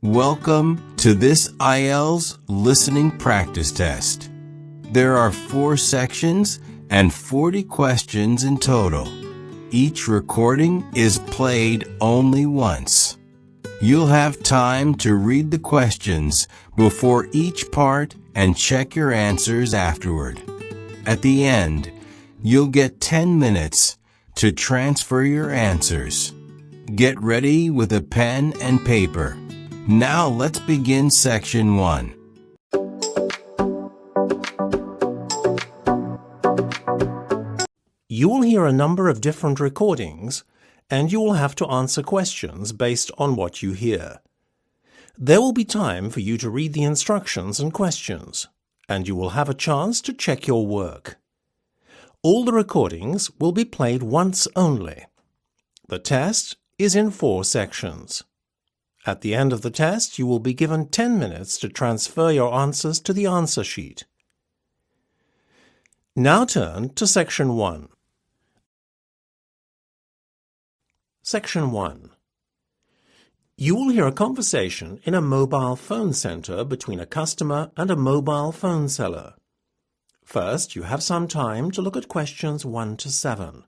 Welcome to this IELTS listening practice test. There are 4 sections and 40 questions in total. Each recording is played only once. You'll have time to read the questions before each part and check your answers afterward. At the end, you'll get 10 minutes to transfer your answers. Get ready with a pen and paper. Now let's begin section 1. You will hear a number of different recordings, and you will have to answer questions based on what you hear. There will be time for you to read the instructions and questions, and you will have a chance to check your work. All the recordings will be played once only. The test is in 4 sections. At the end of the test, you will be given 10 minutes to transfer your answers to the answer sheet. Now turn to Section 1. Section 1. You will hear a conversation in a mobile phone center between a customer and a mobile phone seller. First, you have some time to look at questions 1 to 7.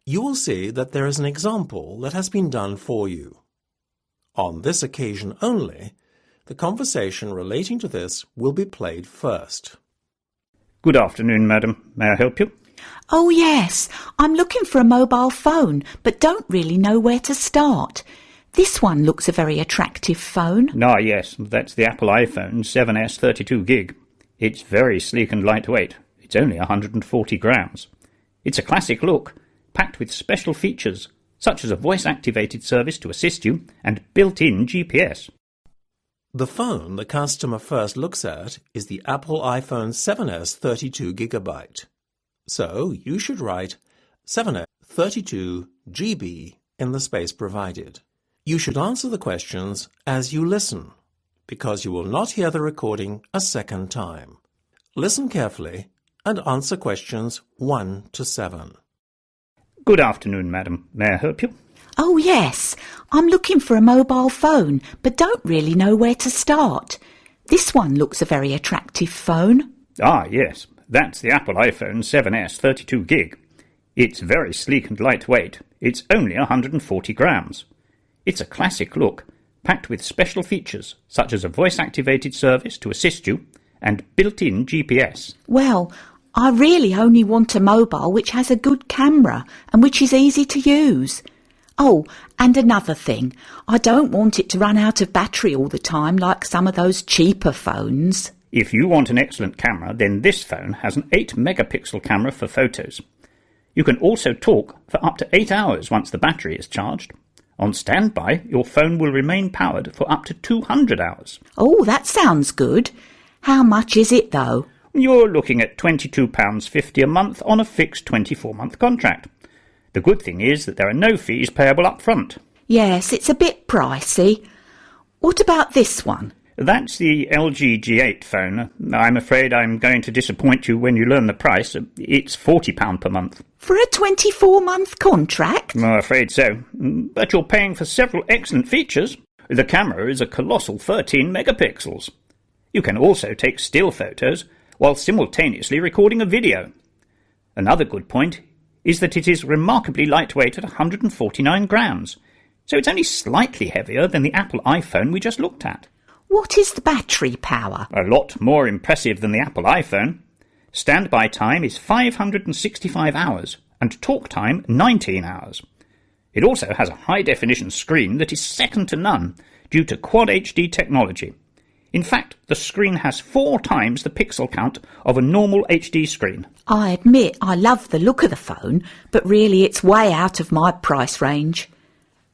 You will see that there is an example that has been done for you. On this occasion only, the conversation relating to this will be played first. Good afternoon, madam. May I help you? Oh yes, I'm looking for a mobile phone, but don't really know where to start. This one looks a very attractive phone. Ah, yes, that's the Apple iPhone 7S 32 gig. It's very sleek and lightweight. It's only 140 grams. It's a classic look, packed with special features, such as a voice-activated service to assist you and built-in GPS. The phone the customer first looks at is the Apple iPhone 7S 32GB. So you should write 7S 32GB in the space provided. You should answer the questions as you listen, because you will not hear the recording a second time. Listen carefully and answer questions 1 to 7. Good afternoon, madam. May I help you? Oh yes, I'm looking for a mobile phone, but don't really know where to start. This one looks a very attractive phone. Ah, yes, that's the Apple iPhone 7S 32 gig. It's very sleek and lightweight. It's only 140 grams. It's a classic look, packed with special features, such as a voice-activated service to assist you and built-in GPS. Well, I really only want a mobile which has a good camera and which is easy to use. Oh, and another thing, I don't want it to run out of battery all the time like some of those cheaper phones. If you want an excellent camera, then this phone has an 8-megapixel camera for photos. You can also talk for up to 8 hours once the battery is charged. On standby, your phone will remain powered for up to 200 hours. Oh, that sounds good. How much is it though? You're looking at £22.50 a month on a fixed 24-month contract. The good thing is that there are no fees payable up front. Yes, it's a bit pricey. What about this one? That's the LG G8 phone. I'm afraid I'm going to disappoint you when you learn the price. It's £40 per month. For a 24-month contract? I'm afraid so. But you're paying for several excellent features. The camera is a colossal 13 megapixels. You can also take still photos while simultaneously recording a video. Another good point is that it is remarkably lightweight at 149 grams, so it's only slightly heavier than the Apple iPhone we just looked at. What is the battery power? A lot more impressive than the Apple iPhone. Standby time is 565 hours and talk time 19 hours. It also has a high-definition screen that is second to none due to Quad HD technology. In fact, the screen has 4 times the pixel count of a normal HD screen. I admit I love the look of the phone, but really it's way out of my price range.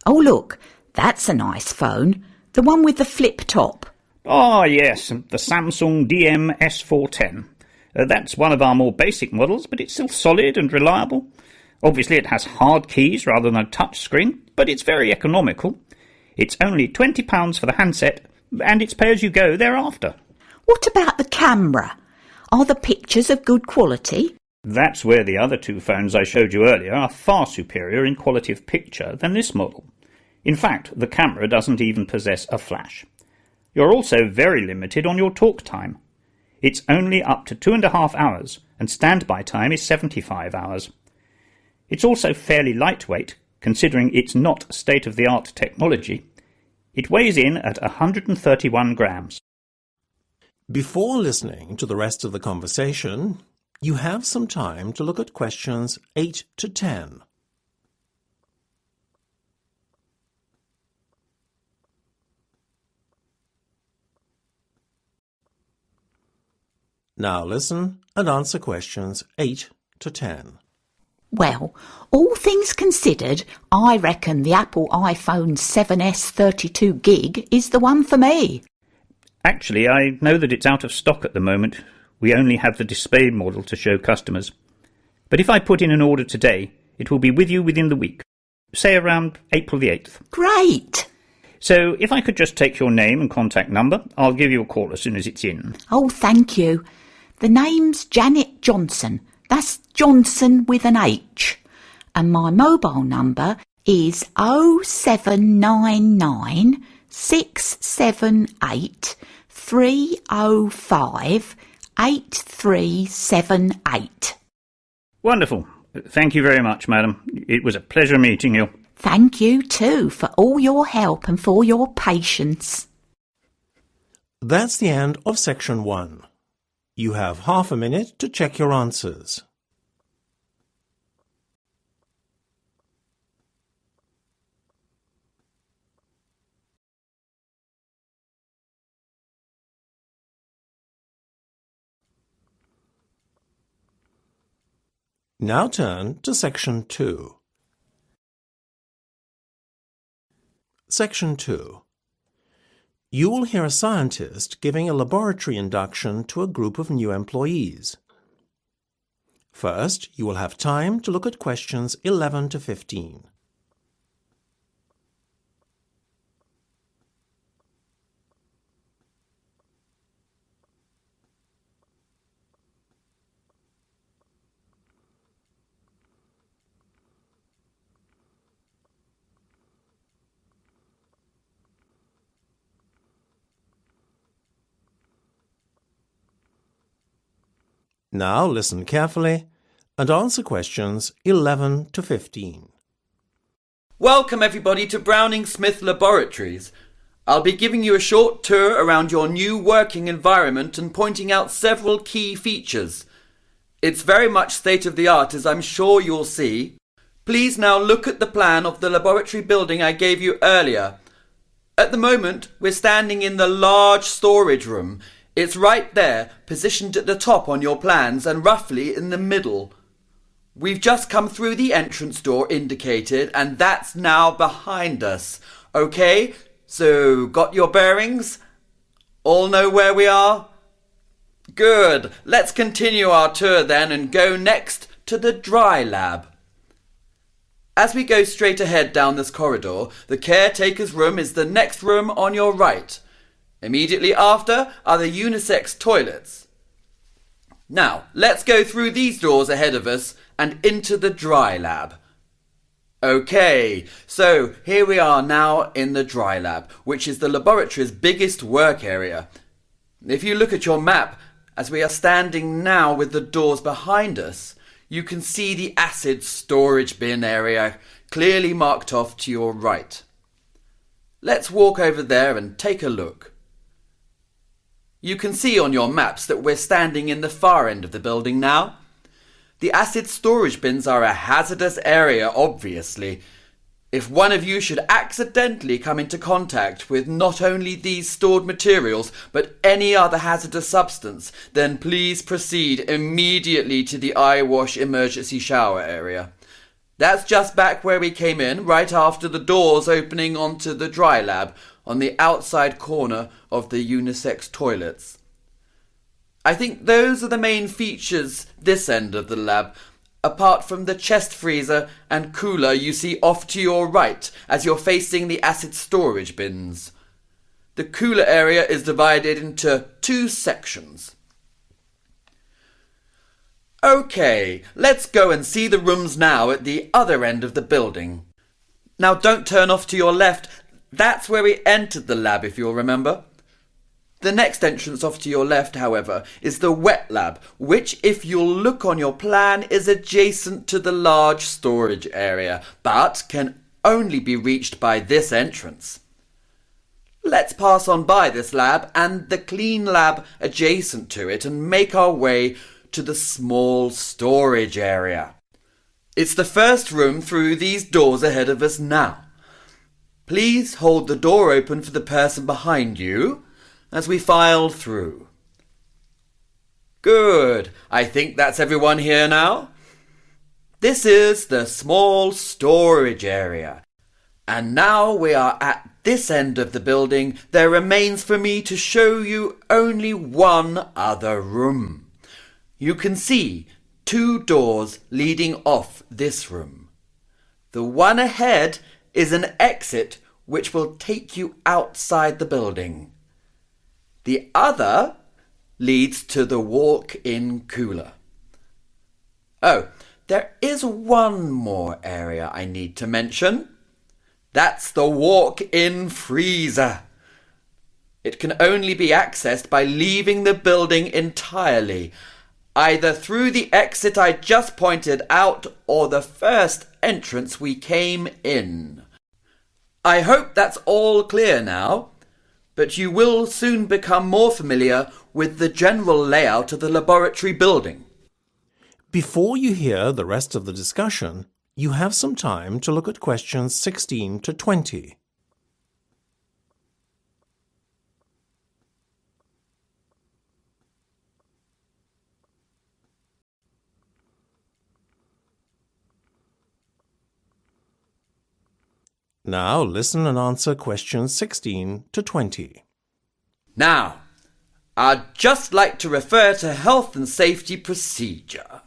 Oh look, that's a nice phone. The one with the flip top. Ah, yes, the Samsung DM S410. That's one of our more basic models, but it's still solid and reliable. Obviously, it has hard keys rather than a touch screen, but it's very economical. It's only £20 for the handset, and it's pay-as-you-go thereafter. What about the camera? Are the pictures of good quality? That's where the other two phones I showed you earlier are far superior in quality of picture than this model. In fact, the camera doesn't even possess a flash. You're also very limited on your talk time. It's only up to 2.5 hours, and standby time is 75 hours. It's also fairly lightweight, considering it's not state-of-the-art technology. It weighs in at 131 grams. Before listening to the rest of the conversation, you have some time to look at questions 8 to 10. Now listen and answer questions 8 to 10. Well, all things considered, I reckon the Apple iPhone 7s 32GB is the one for me. Actually, I know that it's out of stock at the moment. We only have the display model to show customers. But if I put in an order today, it will be with you within the week, say around April the 8th. Great! So if I could just take your name and contact number, I'll give you a call as soon as it's in. Oh, thank you. The name's Janet Johnson. That's Johnson with an H. And my mobile number is 0799 678 305 8378. Wonderful. Thank you very much, madam. It was a pleasure meeting you. Thank you too for all your help and for your patience. That's the end of section 1. You have half a minute to check your answers. Now turn to section 2. Section 2. You will hear a scientist giving a laboratory induction to a group of new employees. First, you will have time to look at questions 11 to 15. Now listen carefully and answer questions 11 to 15. Welcome everybody to Browning Smith Laboratories. I'll be giving you a short tour around your new working environment and pointing out several key features. It's very much state-of-the-art, as I'm sure you'll see. Please now look at the plan of the laboratory building I gave you earlier. At the moment, we're standing in the large storage room. It's right there, positioned at the top on your plans and roughly in the middle. We've just come through the entrance door indicated, and that's now behind us. Okay, so got your bearings? All know where we are? Good. Let's continue our tour then and go next to the dry lab. As we go straight ahead down this corridor, the caretaker's room is the next room on your right. Immediately after are the unisex toilets. Now, let's go through these doors ahead of us and into the dry lab. Okay, so here we are now in the dry lab, which is the laboratory's biggest work area. If you look at your map, as we are standing now with the doors behind us, you can see the acid storage bin area clearly marked off to your right. Let's walk over there and take a look. You can see on your maps that we're standing in the far end of the building now. The acid storage bins are a hazardous area, obviously. If one of you should accidentally come into contact with not only these stored materials, but any other hazardous substance, then please proceed immediately to the eye wash emergency shower area. That's just back where we came in, right after the doors opening onto the dry lab, on the outside corner of the unisex toilets. I think those are the main features this end of the lab, apart from the chest freezer and cooler you see off to your right as you're facing the acid storage bins. The cooler area is divided into 2 sections. Okay, let's go and see the rooms now at the other end of the building. Now don't turn off to your left. That's where we entered the lab, if you'll remember. The next entrance off to your left, however, is the wet lab, which, if you'll look on your plan, is adjacent to the large storage area, but can only be reached by this entrance. Let's pass on by this lab and the clean lab adjacent to it and make our way to the small storage area. It's the first room through these doors ahead of us now. Please hold the door open for the person behind you as we file through. Good. I think that's everyone here now. This is the small storage area. And now we are at this end of the building. There remains for me to show you only one other room. You can see 2 doors leading off this room. The one ahead is an exit which will take you outside the building. The other leads to the walk-in cooler. Oh, there is one more area I need to mention. That's the walk-in freezer. It can only be accessed by leaving the building entirely, either through the exit I just pointed out or the first entrance we came in. I hope that's all clear now, but you will soon become more familiar with the general layout of the laboratory building. Before you hear the rest of the discussion, you have some time to look at questions 16 to 20. Now listen and answer questions 16 to 20. Now, I'd just like to refer to health and safety procedure.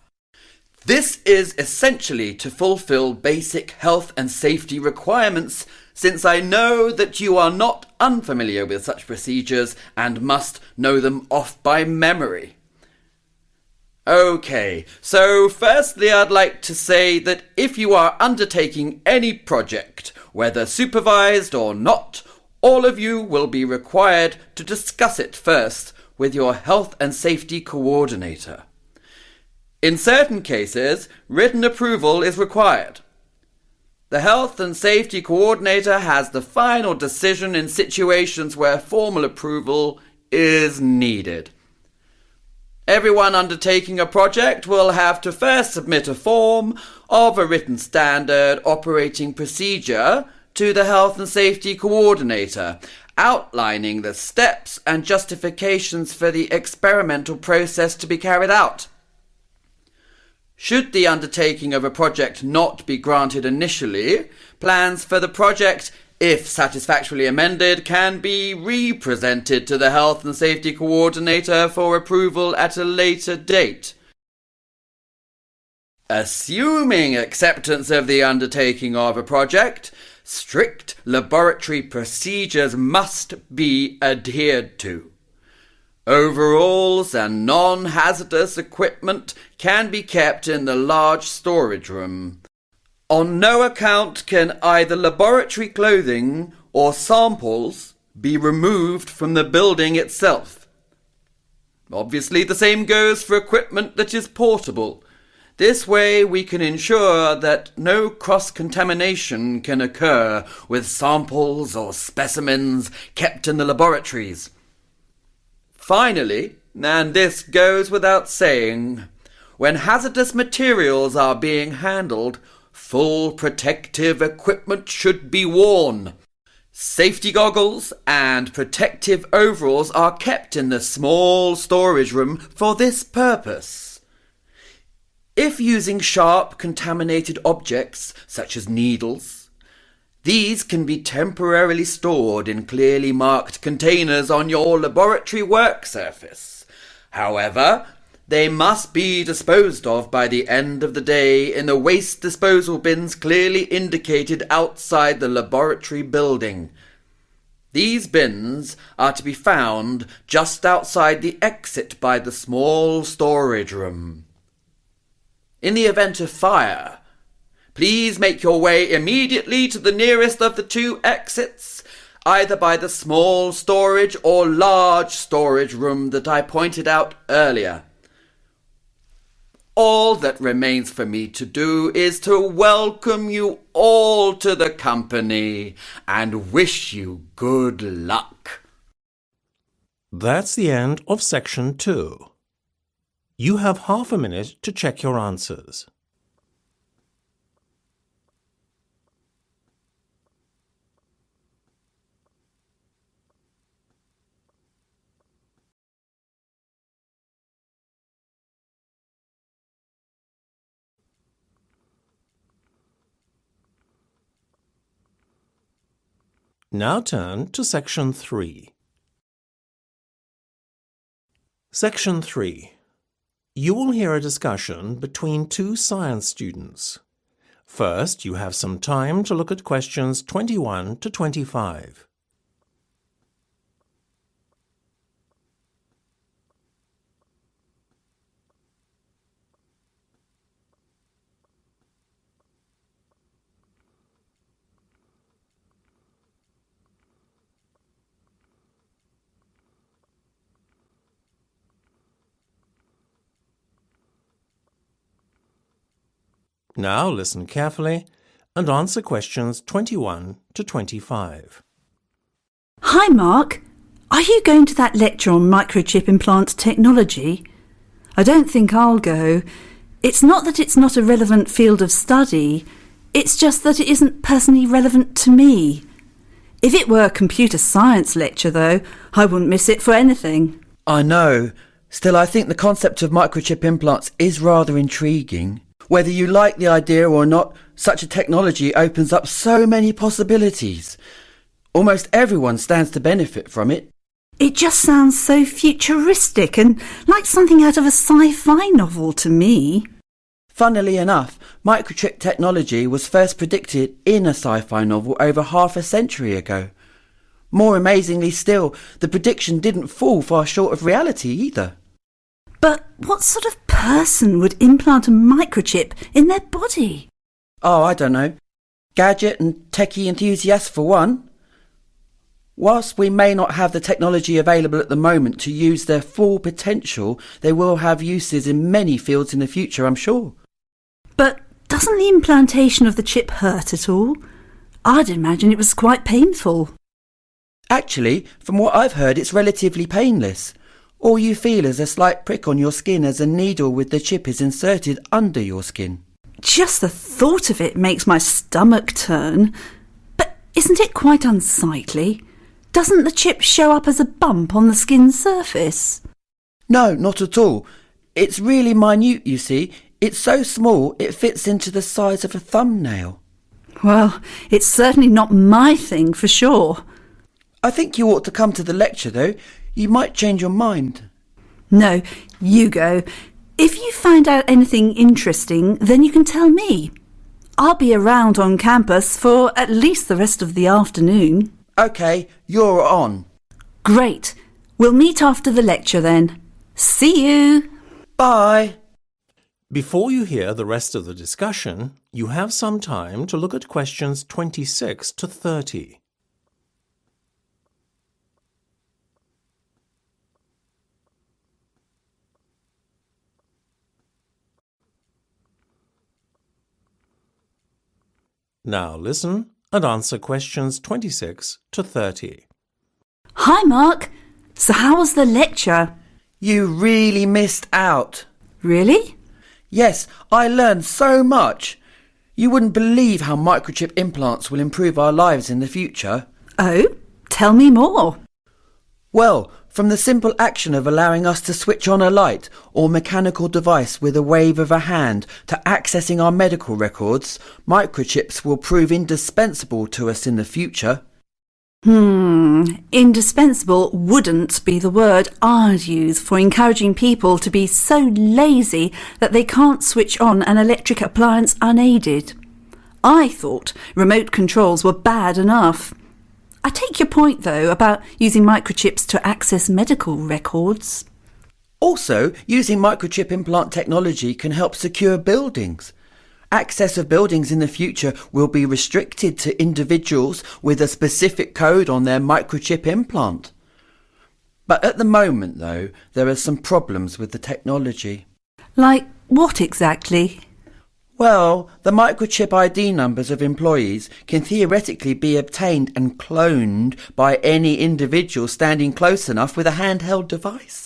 This is essentially to fulfill basic health and safety requirements, since I know that you are not unfamiliar with such procedures and must know them off by memory. Okay, so firstly I'd like to say that if you are undertaking any project, whether supervised or not, all of you will be required to discuss it first with your health and safety coordinator. In certain cases, written approval is required. The health and safety coordinator has the final decision in situations where formal approval is needed. Everyone undertaking a project will have to first submit a form of a written standard operating procedure to the health and safety coordinator, outlining the steps and justifications for the experimental process to be carried out. Should the undertaking of a project not be granted initially, plans for the project, if satisfactorily amended, can be re-presented to the Health and Safety Coordinator for approval at a later date. Assuming acceptance of the undertaking of a project, strict laboratory procedures must be adhered to. Overalls and non-hazardous equipment can be kept in the large storage room. On no account can either laboratory clothing or samples be removed from the building itself. Obviously, the same goes for equipment that is portable. This way we can ensure that no cross-contamination can occur with samples or specimens kept in the laboratories. Finally, and this goes without saying, when hazardous materials are being handled, full protective equipment should be worn. Safety goggles and protective overalls are kept in the small storage room for this purpose. If using sharp contaminated objects, such as needles, these can be temporarily stored in clearly marked containers on your laboratory work surface. However, they must be disposed of by the end of the day in the waste disposal bins clearly indicated outside the laboratory building. These bins are to be found just outside the exit by the small storage room. In the event of fire, please make your way immediately to the nearest of the two exits, either by the small storage or large storage room that I pointed out earlier. All that remains for me to do is to welcome you all to the company and wish you good luck. That's the end of section 2. You have half a minute to check your answers. Now turn to section 3. Section 3. You will hear a discussion between two science students. First, you have some time to look at questions 21 to 25. Now listen carefully and answer questions 21 to 25. Hi, Mark. Are you going to that lecture on microchip implant technology? I don't think I'll go. It's not that it's not a relevant field of study. It's just that it isn't personally relevant to me. If it were a computer science lecture, though, I wouldn't miss it for anything. I know. Still, I think the concept of microchip implants is rather intriguing. Whether you like the idea or not, such a technology opens up so many possibilities. Almost everyone stands to benefit from it. It just sounds so futuristic and like something out of a sci-fi novel to me. Funnily enough, microchip technology was first predicted in a sci-fi novel over half a century ago. More amazingly still, the prediction didn't fall far short of reality either. But what sort of person would implant a microchip in their body? Oh, I don't know. Gadget and techie enthusiasts for one. Whilst we may not have the technology available at the moment to use their full potential, they will have uses in many fields in the future, I'm sure. But doesn't the implantation of the chip hurt at all? I'd imagine it was quite painful. Actually, from what I've heard, it's relatively painless. All you feel is a slight prick on your skin as a needle with the chip is inserted under your skin. Just the thought of it makes my stomach turn. But isn't it quite unsightly? Doesn't the chip show up as a bump on the skin surface? No, not at all. It's really minute, you see. It's so small it fits into the size of a thumbnail. Well, it's certainly not my thing for sure. I think you ought to come to the lecture, though. You might change your mind. No, you go. If you find out anything interesting, then you can tell me. I'll be around on campus for at least the rest of the afternoon. OK, you're on. Great. We'll meet after the lecture then. See you. Bye. Before you hear the rest of the discussion, you have some time to look at questions 26 to 30. Now listen and answer questions 26 to 30. Hi, Mark. So how was the lecture? You really missed out. Really? Yes, I learned so much. You wouldn't believe how microchip implants will improve our lives in the future. Oh, tell me more. Well, from the simple action of allowing us to switch on a light or mechanical device with a wave of a hand to accessing our medical records, microchips will prove indispensable to us in the future. Indispensable wouldn't be the word I'd use for encouraging people to be so lazy that they can't switch on an electric appliance unaided. I thought remote controls were bad enough. I take your point, though, about using microchips to access medical records. Also, using microchip implant technology can help secure buildings. Access of buildings in the future will be restricted to individuals with a specific code on their microchip implant. But at the moment, though, there are some problems with the technology. Like what exactly? Well, the microchip ID numbers of employees can theoretically be obtained and cloned by any individual standing close enough with a handheld device.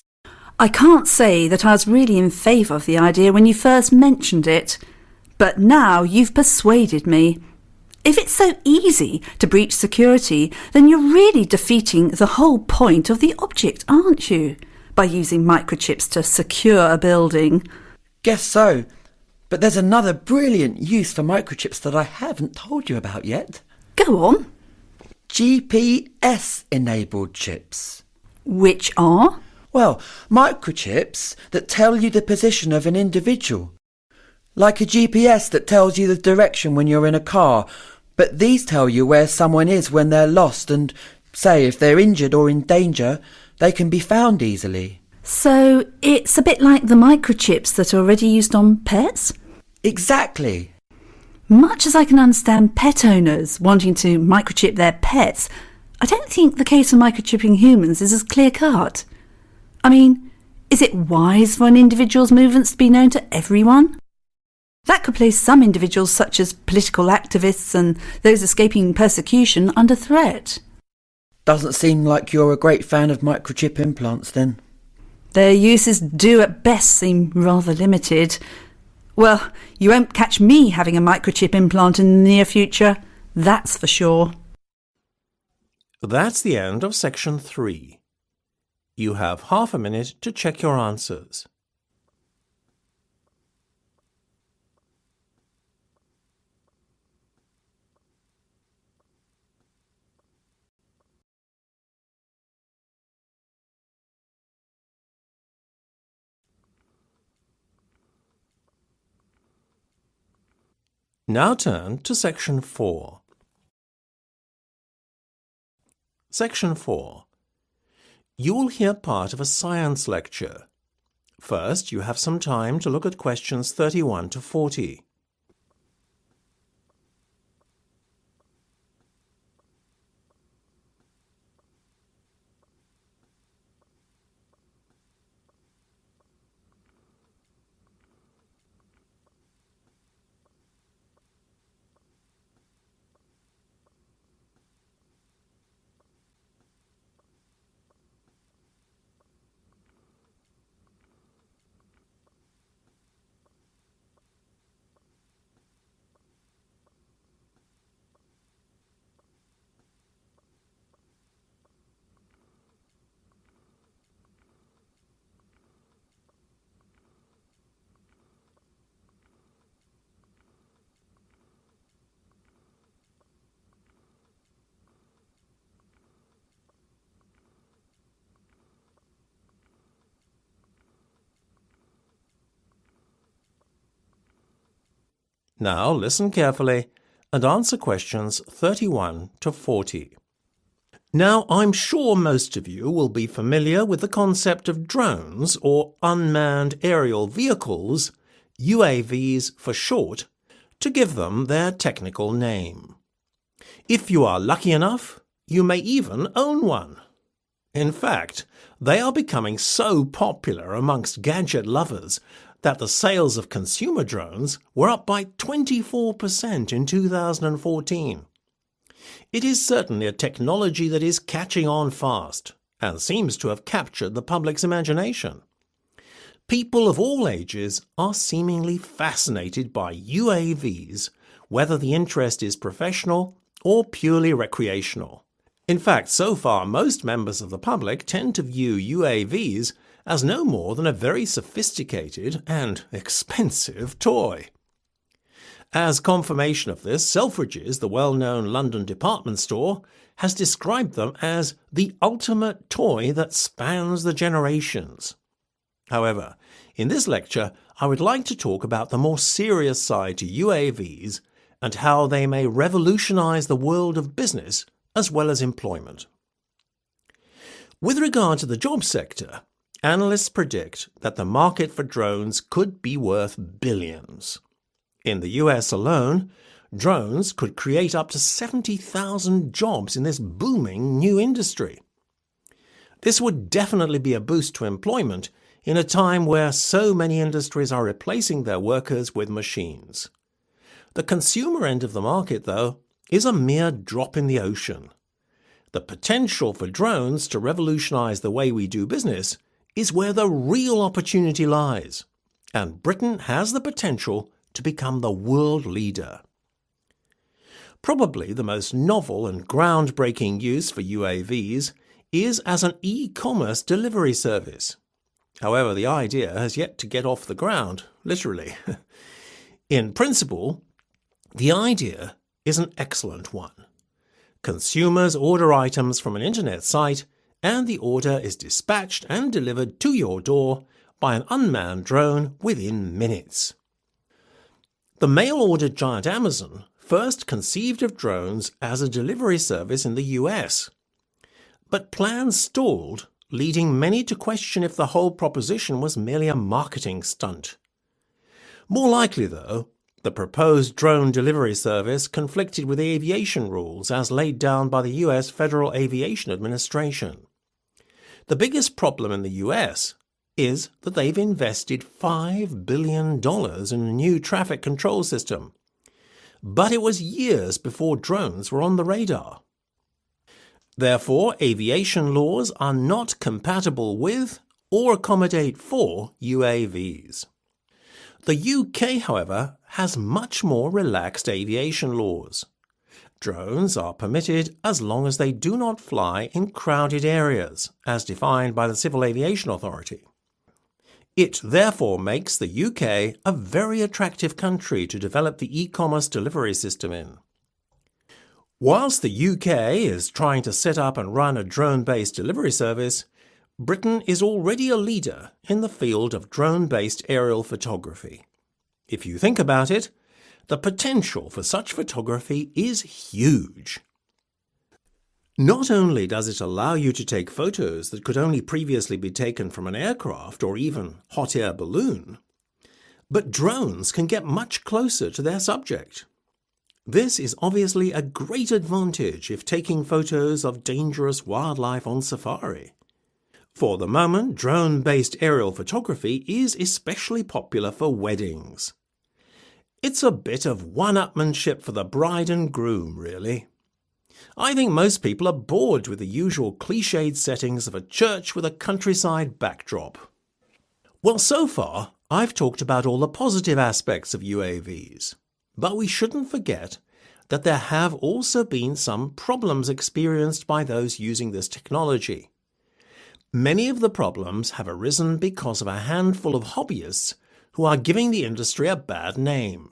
I can't say that I was really in favour of the idea when you first mentioned it, but now you've persuaded me. If it's so easy to breach security, then you're really defeating the whole point of the object, aren't you? By using microchips to secure a building. Guess so. But there's another brilliant use for microchips that I haven't told you about yet. Go on. GPS-enabled chips. Which are? Well, microchips that tell you the position of an individual. Like a GPS that tells you the direction when you're in a car, but these tell you where someone is when they're lost and, say, if they're injured or in danger, they can be found easily. So it's a bit like the microchips that are already used on pets? Exactly. Much as I can understand pet owners wanting to microchip their pets, I don't think the case of microchipping humans is as clear-cut. I mean, is it wise for an individual's movements to be known to everyone? That could place some individuals, such as political activists and those escaping persecution, under threat. Doesn't seem like you're a great fan of microchip implants then. Their uses do at best seem rather limited. Well, you won't catch me having a microchip implant in the near future, that's for sure. That's the end of section 3. You have half a minute to check your answers. Now turn to section 4. Section 4. You will hear part of a science lecture. First, you have some time to look at questions 31 to 40. Now listen carefully and answer questions 31 to 40. Now, I'm sure most of you will be familiar with the concept of drones, or unmanned aerial vehicles, UAVs for short, to give them their technical name. If you are lucky enough, you may even own one. In fact, they are becoming so popular amongst gadget lovers that the sales of consumer drones were up by 24% in 2014. It is certainly a technology that is catching on fast and seems to have captured the public's imagination. People of all ages are seemingly fascinated by UAVs, whether the interest is professional or purely recreational. In fact, so far most members of the public tend to view UAVs as no more than a very sophisticated and expensive toy. As confirmation of this, Selfridges, the well-known London department store, has described them as the ultimate toy that spans the generations. However, in this lecture, I would like to talk about the more serious side to UAVs and how they may revolutionize the world of business as well as employment. With regard to the job sector, analysts predict that the market for drones could be worth billions. In the US alone, drones could create up to 70,000 jobs in this booming new industry. This would definitely be a boost to employment in a time where so many industries are replacing their workers with machines. The consumer end of the market, though, is a mere drop in the ocean. The potential for drones to revolutionize the way we do business is where the real opportunity lies, and Britain has the potential to become the world leader. Probably the most novel and groundbreaking use for UAVs is as an e-commerce delivery service. However, the idea has yet to get off the ground, literally. In principle, the idea is an excellent one. Consumers order items from an internet site, and the order is dispatched and delivered to your door by an unmanned drone within minutes. The mail-order giant Amazon first conceived of drones as a delivery service in the US, but plans stalled, leading many to question if the whole proposition was merely a marketing stunt. More likely, though, the proposed drone delivery service conflicted with aviation rules as laid down by the US Federal Aviation Administration. The biggest problem in the US is that they've invested $5 billion in a new traffic control system. But it was years before drones were on the radar. Therefore, aviation laws are not compatible with or accommodate for UAVs. The UK, however, has much more relaxed aviation laws. Drones are permitted as long as they do not fly in crowded areas, as defined by the Civil Aviation Authority. It therefore makes the UK a very attractive country to develop the e-commerce delivery system in. Whilst the UK is trying to set up and run a drone-based delivery service, Britain is already a leader in the field of drone-based aerial photography. If you think about it, the potential for such photography is huge. Not only does it allow you to take photos that could only previously be taken from an aircraft or even hot air balloon, but drones can get much closer to their subject. This is obviously a great advantage if taking photos of dangerous wildlife on safari. For the moment, drone-based aerial photography is especially popular for weddings. It's a bit of one-upmanship for the bride and groom, really. I think most people are bored with the usual cliched settings of a church with a countryside backdrop. Well, so far, I've talked about all the positive aspects of UAVs, but we shouldn't forget that there have also been some problems experienced by those using this technology. Many of the problems have arisen because of a handful of hobbyists who are giving the industry a bad name.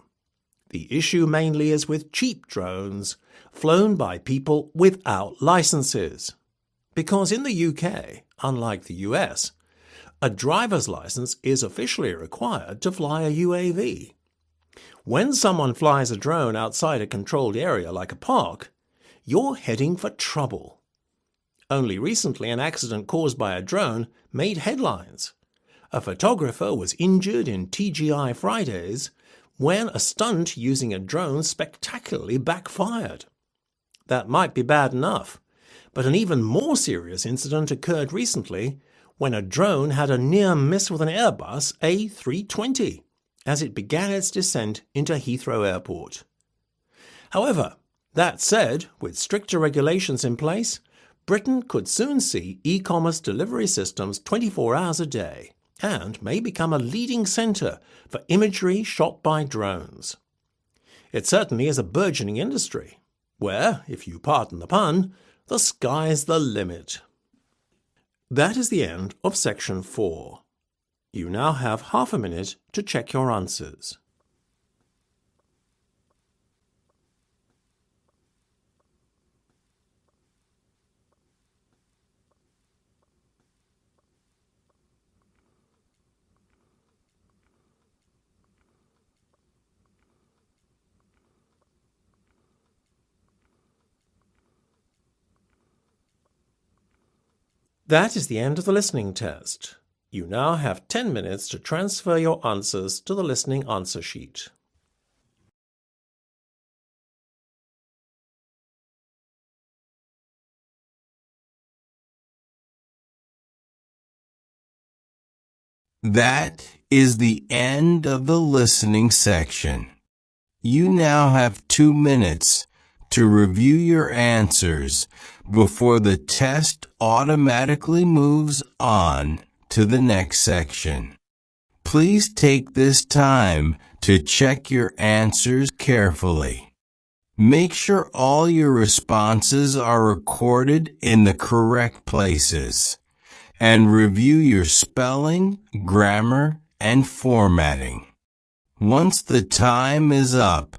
The issue mainly is with cheap drones flown by people without licenses. Because in the UK, unlike the US, a driver's license is officially required to fly a UAV. When someone flies a drone outside a controlled area like a park, you're heading for trouble. Only recently, an accident caused by a drone made headlines. A photographer was injured in TGI Fridays when a stunt using a drone spectacularly backfired. That might be bad enough, but an even more serious incident occurred recently when a drone had a near miss with an Airbus A320 as it began its descent into Heathrow Airport. However, that said, with stricter regulations in place, Britain could soon see e-commerce delivery systems 24 hours a day and may become a leading centre for imagery shot by drones. It certainly is a burgeoning industry, where, if you pardon the pun, the sky's the limit. That is the end of section 4. You now have half a minute to check your answers. That is the end of the listening test. You now have 10 minutes to transfer your answers to the listening answer sheet. That is the end of the listening section. You now have 2 minutes to review your answers before the test automatically moves on to the next section. Please take this time to check your answers carefully. Make sure all your responses are recorded in the correct places, and review your spelling, grammar, and formatting. Once the time is up,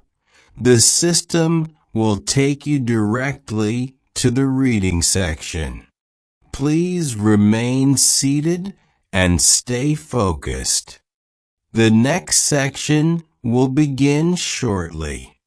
the system will take you directly to the reading section. Please remain seated and stay focused. The next section will begin shortly.